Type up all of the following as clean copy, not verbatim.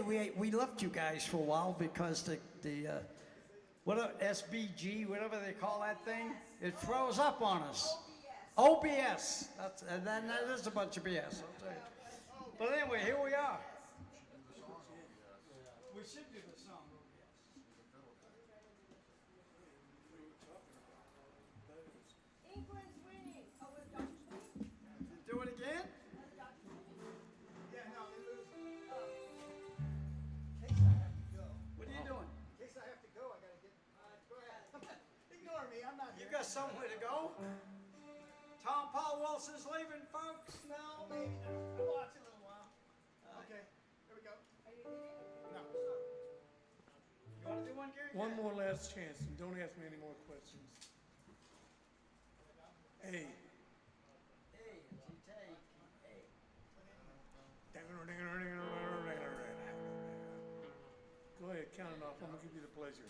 hey, we left you guys for a while because the what SBG, whatever they call that thing, it froze up on us. OBS. And then that is a bunch of BS. I'll tell you. But anyway, here we are. We should do the song. England's winning. Oh, was Dr. winning? Do it again? Yeah, no, it was, in case I have to go. What are you doing? In case I have to go, I gotta get, go ahead. Ignore me, I'm not You here. got somewhere to go? Tom Paul Wilson's leaving, folks. No, maybe not. I'll watch it a little while. Okay, here we go. No. You want to do one, Gary? One more last chance, and don't ask me any more questions. A. Hey, it's a take. Hey. Go ahead, count it off. I'm gonna give you the pleasure.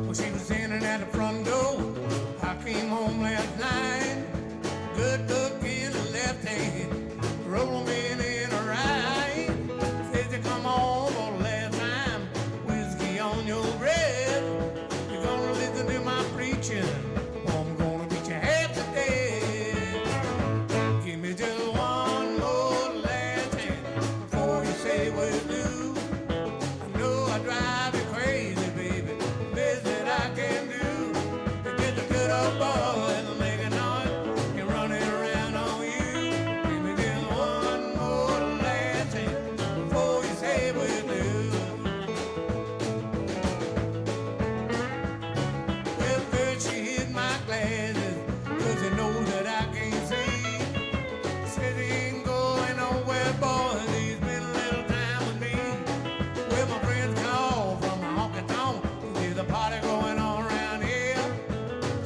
Well, she was in and at the front door. I came home last night. Good look in the left hand, rolling in her right. Says you come home for the last time, whiskey on your breath. You're gonna listen to my preaching, or I'm gonna beat you half to death. Give me just one more last chance before you say we do. I know I drive you crazy, baby. Best that I can do to get the good old boy and make a noise and run it around on you. Give me just one more last chance before you say we do. Well, first she hit my glasses, 'cause she knows that I can't see. Says he ain't going nowhere, boy, he's been a little time with me. Well, my friends call from a honky tonk, there's a party going on around here.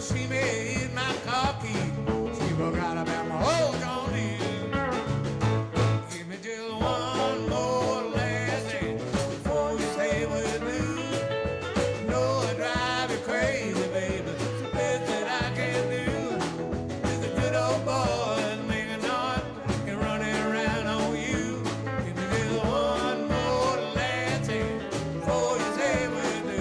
She made my car key, she forgot about my whole John Deere. Give me just one more last chance before you say we do. No, I drive you crazy, baby. It's the best that I can do. Is a good old boy and make a noise and run it around on you. Give me just one more last chance before you say we do.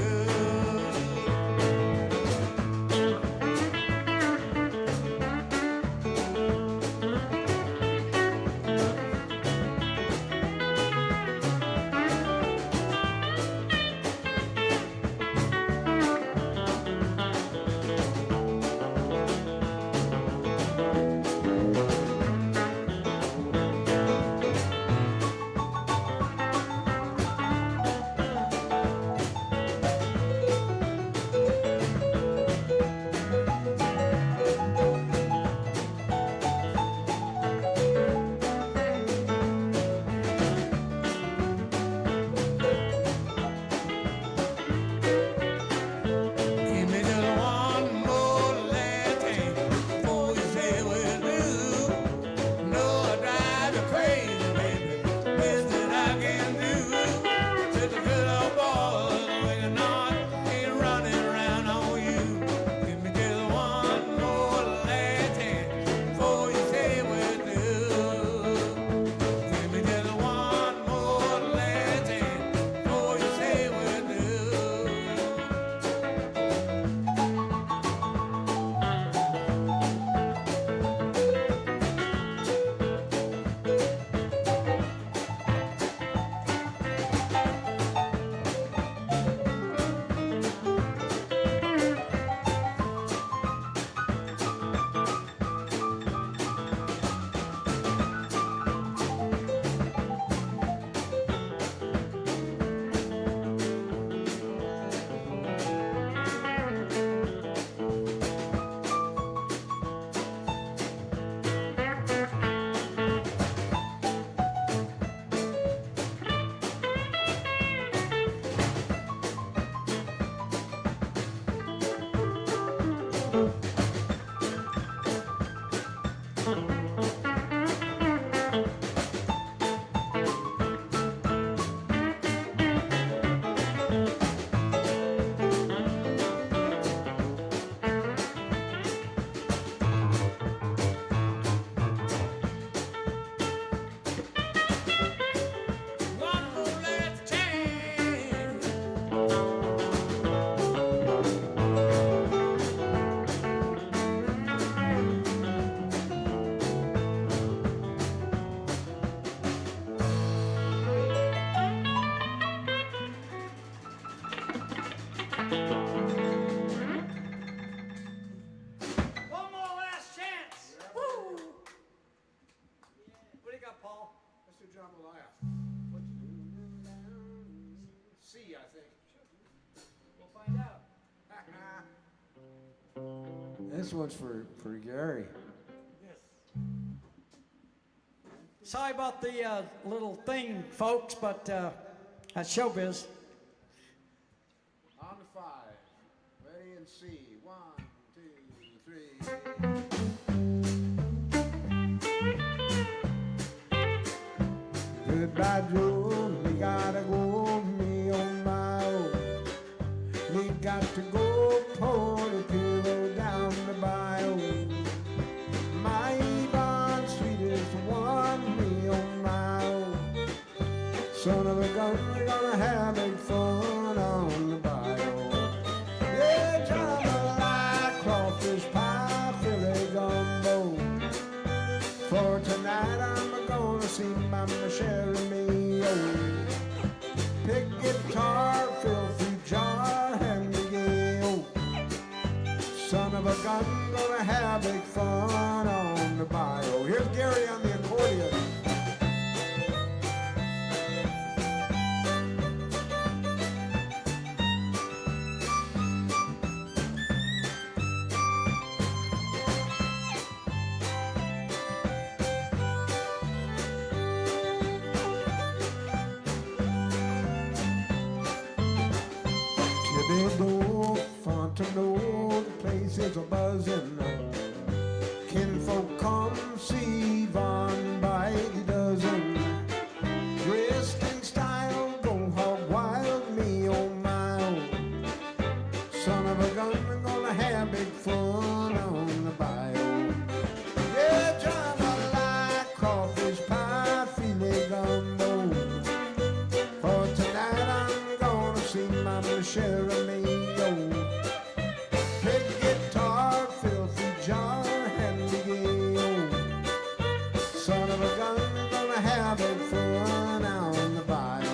Give me just one more last chance before you say we do. No, I drive you crazy, baby. Best that I can do. Just a good old boy, making noise, ain't running around on you. Give me just one more last chance before you say we do. Give me just one more last chance before you say we do. One more last chance. Woo! What do you got, Paul? Let's do jambalaya. C, I think. We'll find out. This one's for Gary. Sorry about the little thing, folks, but that's showbiz. On to 5. Ready and C. 1, 2, 3. Goodbye, Joe. Me gotta go, me on my own. Me got to go, pour the pillow down the bayou. My Yvonne, sweetest one, me on my own. Son of a gun, we're gonna have big fun on the bayou. Yeah, jambalaya, crawfish pie, Philly gumbo. For tonight I'm gonna see Mama Sherry Mio. Pick guitar, filthy jar, hand me gale. Son of a gun, gonna have big fun on the bayou. Here's Gary on the accordion. Thibodeau, Fontenot, the place is a buzzing. Kinfolk come see Von by the dozen. Dressed in style, go hog wild, me oh my oh. Son of a gun, I'm gonna have big fun on the bayou. Yeah, jambalaya, crawfish pie, filet gumbo. For tonight I'm gonna see Mama Sherry Mio. Big guitar, filthy jar, handy gale. Son of a gun, gonna have big fun on the bayou.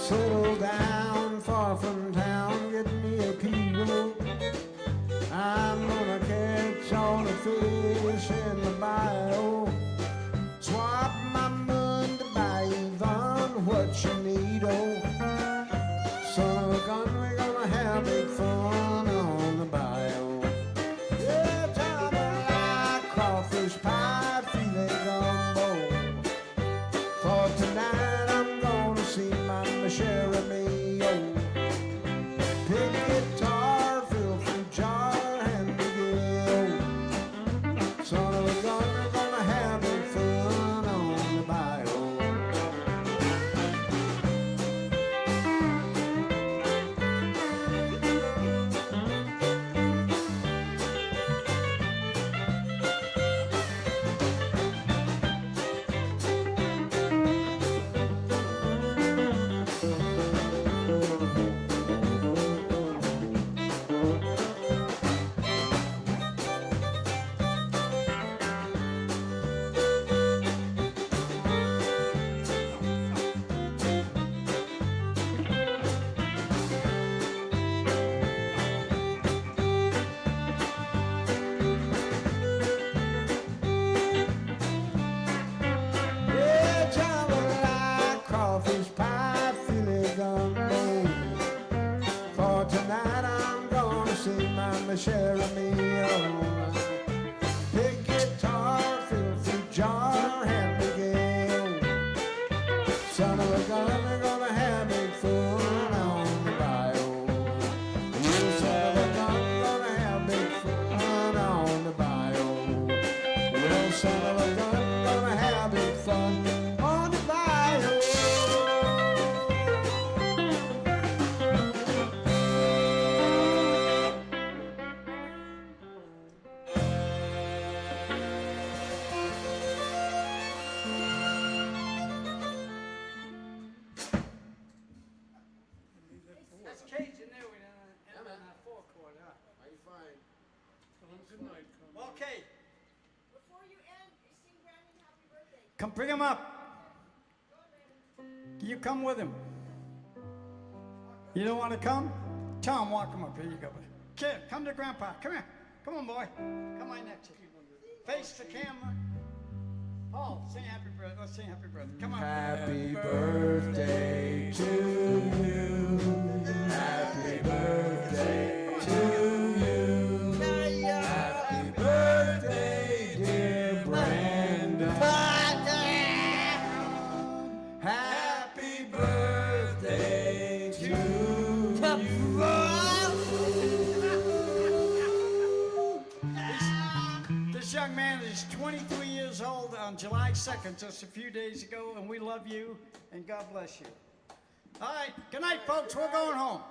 Settle down far from town, get me a kilo. I'm gonna catch all the fish in the bayou. Swap my money to buy Yvonne what you need, oh. Son of a gun, we're gonna have big fun on the bayou. Yeah, jambalaya, crawfish pie, filet gumbo. For tonight I'm gonna see Mama Sherry Mio. Pick guitar, filthy jar, and the gale. Son of a gun, we're gonna have big fun on the bayou. Yeah, jambalaya, crawfish pie, filet gumbo. For tonight I'm gonna see Mama Sherry Mio. Big guitar, filthy jar, hand me gale. Son of a gun, we're gonna have big fun on the bayou. You son of a gun, gonna have big fun on the bayou. Well, son of a gun, gonna have big fun on the bayou. Okay, Before you end, sing Brandon happy birthday. come bring him up. You come with him. You don't want to come? Tom, walk him up. Here you go. Kid, come to Grandpa. Come here. Come on, boy. Come right next to you. Face the camera. Paul, sing happy birthday. Let's sing happy birthday. Come on. Happy birthday to you. Happy birthday to you. Happy birthday, dear Brandon. Happy birthday to you. This young man is 23 years old on July 2nd, just a few days ago, and we love you, and God bless you. All right, good night, folks. We're going home.